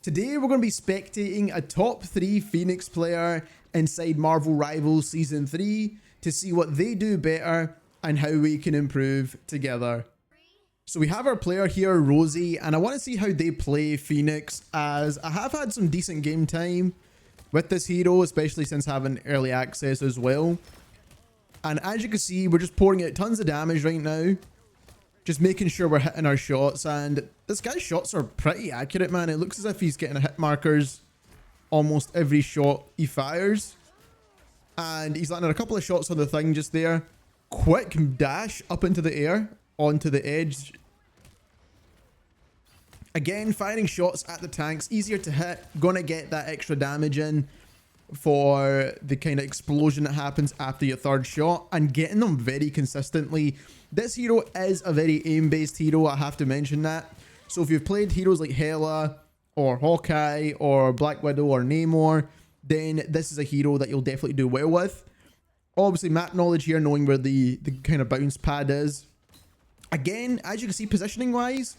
Today we're going to be spectating a top 3 Phoenix player inside Marvel Rivals Season 3 to see what they do better and how we can improve together. So we have our player here, Rosie, and I want to see how they play Phoenix, as I have had some decent game time with this hero, especially since having early access as well. And as you can see, we're just pouring out tons of damage right now. Just making sure we're hitting our shots, and this guy's shots are pretty accurate, man. It looks as if he's getting hit markers almost every shot he fires. And he's landed a couple of shots on the thing just there. Quick dash up into the air, onto the edge. Again, firing shots at the tanks, easier to hit, gonna get that extra damage in for the kind of explosion that happens after your third shot, and getting them very consistently. This hero is a very aim-based hero, I have to mention that. So if you've played heroes like Hela or Hawkeye or Black Widow or Namor, then this is a hero that you'll definitely do well with. Obviously map knowledge here, knowing where the kind of bounce pad is. Again, as you can see, positioning wise,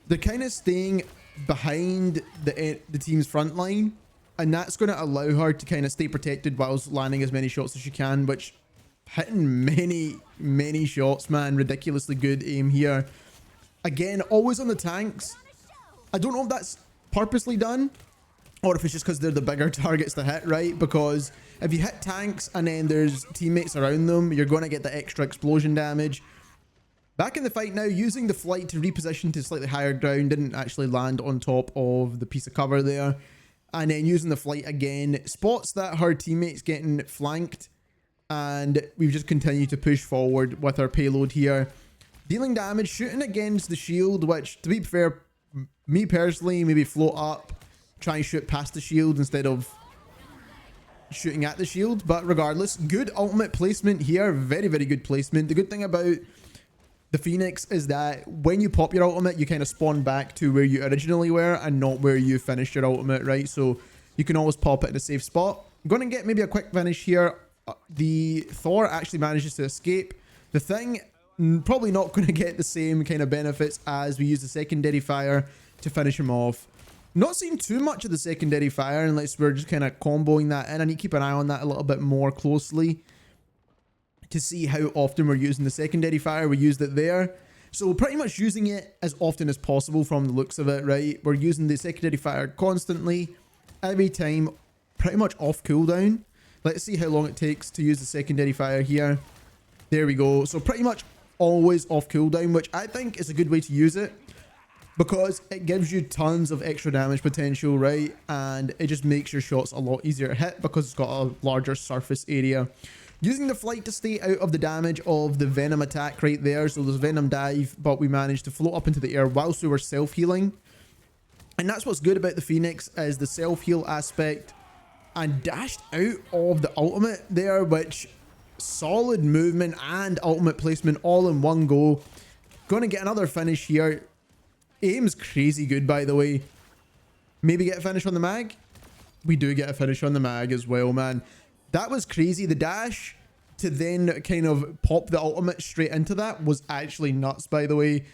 they're kind of staying behind the team's front line, and that's going to allow her to kind of stay protected whilst landing as many shots as she can, which hitting many shots, man. Ridiculously good aim here. Again, always on the tanks. I don't know if that's purposely done or if it's just because they're the bigger targets to hit, right? Because if you hit tanks and then there's teammates around them, you're going to get the extra explosion damage. Back in the fight now, using the flight to reposition to slightly higher ground, didn't actually land on top of the piece of cover there. And then using the flight again, spots that her teammate's getting flanked, and we've just continued to push forward with our payload here. Dealing damage, shooting against the shield, which, to be fair, me personally, maybe float up, try and shoot past the shield instead of shooting at the shield. But regardless, good ultimate placement here, very good placement. The good thing about the Phoenix is that when you pop your ultimate, you kind of spawn back to where you originally were and not where you finished your ultimate, right? So you can always pop it in a safe spot. I'm going to get maybe a quick finish here. The Thor actually manages to escape. The Thing, probably not going to get the same kind of benefits as we use the secondary fire to finish him off. Not seeing too much of the secondary fire unless we're just kind of comboing that in. I need to keep an eye on that a little bit more closely to see how often we're using the secondary fire. We used it there, so we're pretty much using it as often as possible from the looks of it, right? We're using the secondary fire constantly, every time, pretty much off cooldown. Let's see how long it takes to use the secondary fire here. There we go. So pretty much always off cooldown, which I think is a good way to use it because it gives you tons of extra damage potential, right? And it just makes your shots a lot easier to hit because it's got a larger surface area. Using the flight to stay out of the damage of the Venom attack right there. So there's Venom dive, but we managed to float up into the air whilst we were self-healing. And that's what's good about the Phoenix, is the self-heal aspect. And dashed out of the ultimate there, which solid movement and ultimate placement all in one go. Gonna get another finish here. Aim's crazy good, by the way. Maybe get a finish on the mag. We do get a finish on the mag as well, man. That was crazy. The dash to then kind of pop the ultimate straight into that was actually nuts, by the way.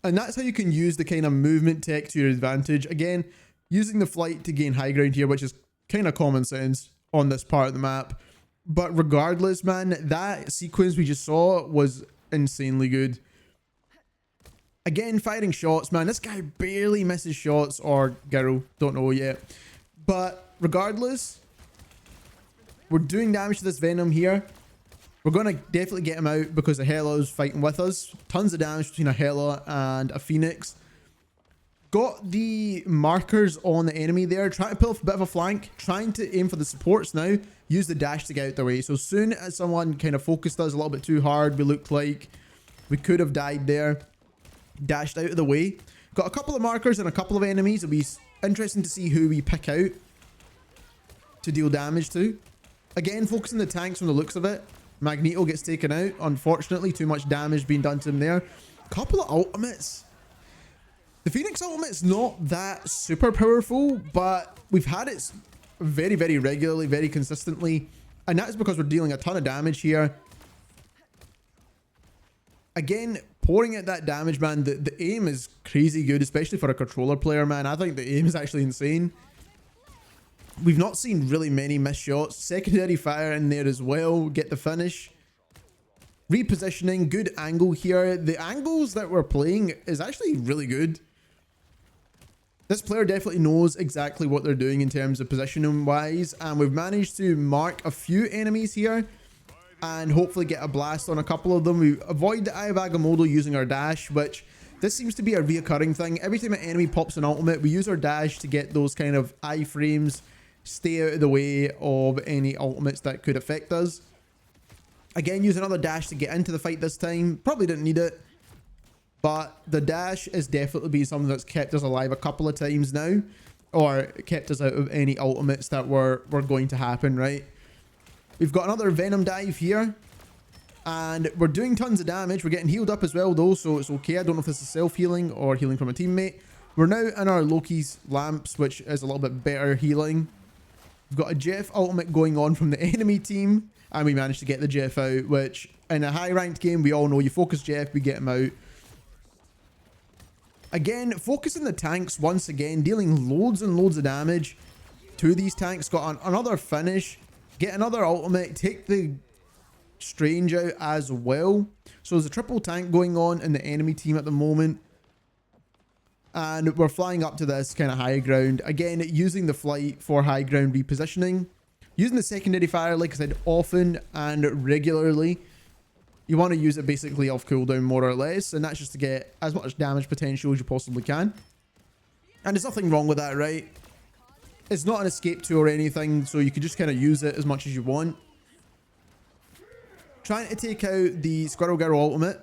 And that's how you can use the kind of movement tech to your advantage. Again, using the flight to gain high ground here, which is kind of common sense on this part of the map. But regardless, man, that sequence we just saw was insanely good. Again, firing shots, man. This guy barely misses shots, or girl, don't know yet. But regardless, we're doing damage to this Venom here. We're going to definitely get him out because the Hela's fighting with us. Tons of damage between a Hela and a Phoenix. Got the markers on the enemy there, trying to pull a bit of a flank, trying to aim for the supports now, use the dash to get out the way. So as soon as someone kind of focused us a little bit too hard, we looked like we could have died there. Dashed out of the way. Got a couple of markers and a couple of enemies. It'll be interesting to see who we pick out to deal damage to. Again, focusing the tanks from the looks of it. Magneto gets taken out. Unfortunately, too much damage being done to him there. Couple of ultimates. The Phoenix ultimate's not that super powerful, but we've had it very regularly, very consistently. And that's because we're dealing a ton of damage here. Again, pouring out that damage, man. The aim is crazy good, especially for a controller player, man. I think the aim is actually insane. We've not seen really many missed shots. Secondary fire in there as well. Get the finish. Repositioning, good angle here. The angles that we're playing is actually really good. This player definitely knows exactly what they're doing in terms of positioning wise, and we've managed to mark a few enemies here and hopefully get a blast on a couple of them. We avoid the Eye of Agamotto using our dash, which this seems to be a reoccurring thing. Every time an enemy pops an ultimate, we use our dash to get those kind of iframes, stay out of the way of any ultimates that could affect us. Again, use another dash to get into the fight this time. Probably didn't need it, but the dash is definitely been something that's kept us alive a couple of times now, or kept us out of any ultimates that were going to happen, right? We've got another Venom dive here, and we're doing tons of damage. We're getting healed up as well, though, so it's okay. I don't know if this is self-healing or healing from a teammate. We're now in our Loki's lamps, which is a little bit better healing. We've got a Jeff ultimate going on from the enemy team, and we managed to get the Jeff out, which in a high-ranked game, we all know you focus Jeff, we get him out. Again, focusing the tanks once again, dealing loads and loads of damage to these tanks. Got another finish, get another ultimate, take the Strange out as well. So there's a triple tank going on in the enemy team at the moment. And we're flying up to this kind of high ground. Again, using the flight for high ground repositioning. Using the secondary fire, like I said, often and regularly. You want to use it basically off cooldown more or less. And that's just to get as much damage potential as you possibly can. And there's nothing wrong with that, right? It's not an escape tool or anything, so you can just kind of use it as much as you want. Trying to take out the Squirrel Girl ultimate.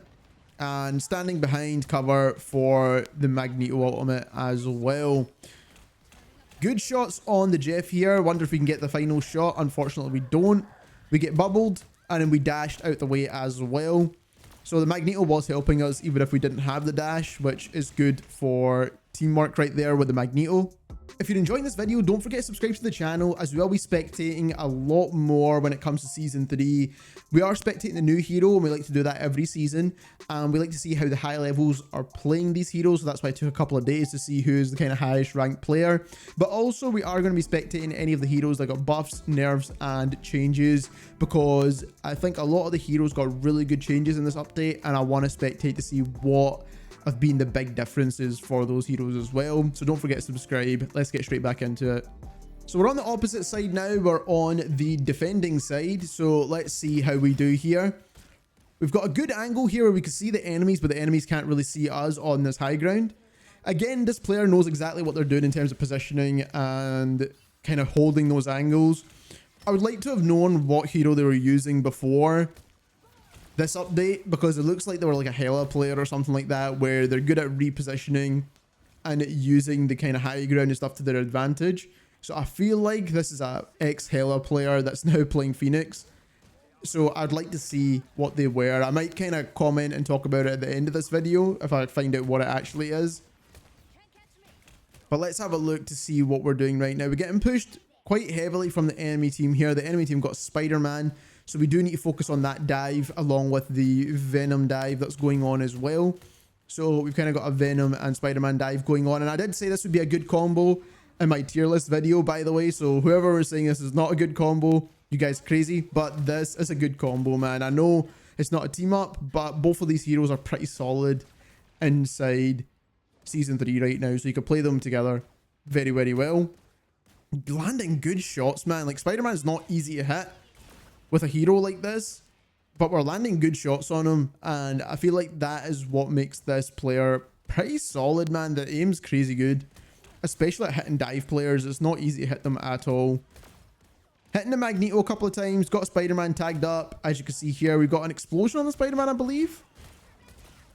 And standing behind cover for the Magneto ultimate as well. Good shots on the Jeff here. Wonder if we can get the final shot. Unfortunately, we don't. We get bubbled, and then we dashed out the way as well. So the Magneto was helping us even if we didn't have the dash, which is good for teamwork right there with the Magneto. If you're enjoying this video, don't forget to subscribe to the channel, as we will be spectating a lot more when it comes to Season 3. We are spectating the new hero, and we like to do that every season. And we like to see how the high levels are playing these heroes, so that's why it took a couple of days to see who's the kind of highest ranked player. But also, we are going to be spectating any of the heroes that got buffs, nerfs, and changes, because I think a lot of the heroes got really good changes in this update, and I want to spectate to see what have been the big differences for those heroes as well. So don't forget to subscribe. Let's get straight back into it. So we're on the opposite side now. We're on the defending side. So let's see how we do here. We've got a good angle here where we can see the enemies, but the enemies can't really see us on this high ground. Again, this player knows exactly what they're doing in terms of positioning and kind of holding those angles. I would like to have known what hero they were using before this update, because it looks like they were like a Hela player or something like that, where they're good at repositioning and using the kind of high ground and stuff to their advantage. So I feel like this is a ex-Hela player that's now playing Phoenix. So I'd like to see what they were. I might kind of comment and talk about it at the end of this video if I find out what it actually is. But let's have a look to see what we're doing right now. We're getting pushed quite heavily from the enemy team here. The enemy team got Spider-Man. So we do need to focus on that dive along with the Venom dive that's going on as well. So we've kind of got a Venom and Spider-Man dive going on. And I did say this would be a good combo in my tier list video, by the way. So whoever was saying this is not a good combo, you guys crazy. But this is a good combo, man. I know it's not a team up, but both of these heroes are pretty solid inside Season 3 right now. So you can play them together very, very well. Landing good shots, man. Like, Spider-Man is not easy to hit with a hero like this, but we're landing good shots on him, and I feel like that is what makes this player pretty solid, man. The aim's crazy good, especially at hitting dive players. It's not easy to hit them at all. Hitting the Magneto a couple of times, got Spider-Man tagged up. As you can see here, we've got an explosion on the Spider-Man, I believe.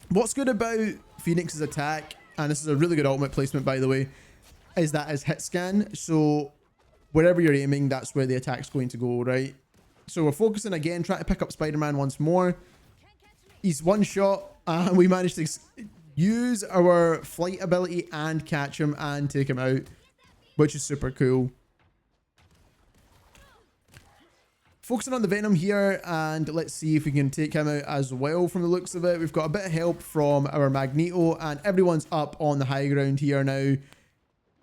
What's good about Phoenix's attack, and this is a really good ultimate placement, by the way, is that his hit scan. So wherever you're aiming, that's where the attack's going to go, right? So we're focusing again, trying to pick up Spider-Man once more. He's one shot, and we managed to use our flight ability and catch him and take him out, which is super cool. Focusing on the Venom here, and let's see if we can take him out as well from the looks of it. We've got a bit of help from our Magneto, and everyone's up on the high ground here now.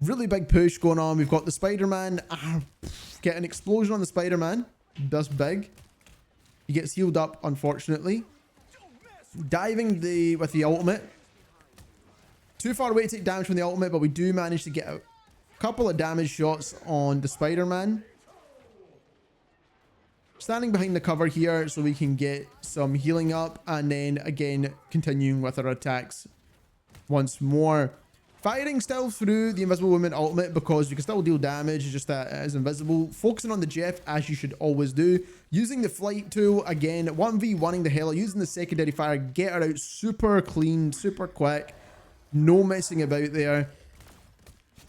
Really big push going on. We've got the Spider-Man. Get an explosion on the Spider-Man. That's big. He gets healed up, unfortunately. Diving with the ultimate. Too far away to take damage from the ultimate, but we do manage to get a couple of damage shots on the Spider-Man. Standing behind the cover here so we can get some healing up, and then again continuing with our attacks once more. Firing still through the Invisible Woman ultimate because you can still deal damage, it's just that it is invisible. Focusing on the Jeff as you should always do. Using the flight tool again, 1v1ing the hell, using the secondary fire, get her out super clean, super quick. No messing about there.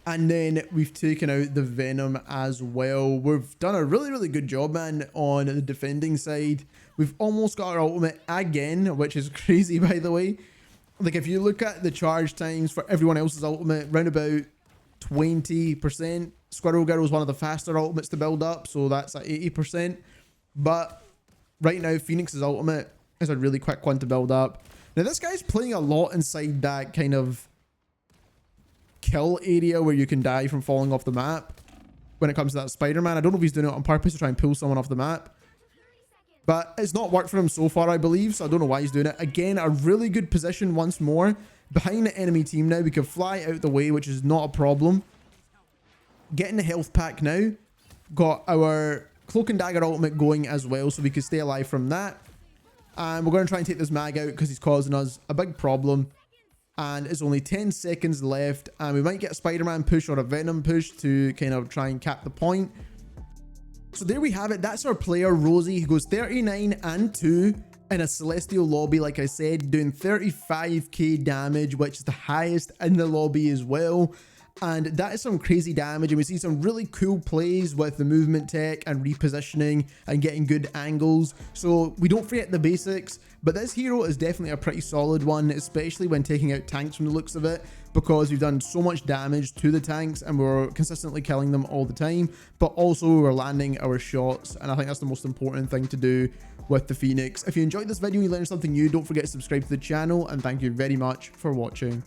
And then we've taken out the Venom as well. We've done a really, really good job, man, on the defending side. We've almost got our ultimate again, which is crazy, by the way. Like, if you look at the charge times for everyone else's ultimate, round about 20%. Squirrel Girl is one of the faster ultimates to build up, so that's at 80%. But right now, Phoenix's ultimate is a really quick one to build up. Now, this guy's playing a lot inside that kind of kill area where you can die from falling off the map when it comes to that Spider-Man. I don't know if he's doing it on purpose to try and pull someone off the map, but it's not worked for him so far, I believe, so I don't know why he's doing it. Again, a really good position once more behind the enemy team now. We can fly out the way, which is not a problem. Getting the health pack now. Got our Cloak and Dagger ultimate going as well, so we can stay alive from that. And we're going to try and take this mag out because he's causing us a big problem. And it's only 10 seconds left, and we might get a Spider-Man push or a Venom push to kind of try and cap the point. So there we have it. That's our player, Rosie, who goes 39 and 2 in a Celestial lobby, like I said, doing 35k damage, which is the highest in the lobby as well. And that is some crazy damage, and we see some really cool plays with the movement tech and repositioning and getting good angles. So we don't forget the basics, but this hero is definitely a pretty solid one, especially when taking out tanks from the looks of it, because we've done so much damage to the tanks and we're consistently killing them all the time, but also we're landing our shots, and I think that's the most important thing to do with the Phoenix. If you enjoyed this video and you learned something new, don't forget to subscribe to the channel, and thank you very much for watching.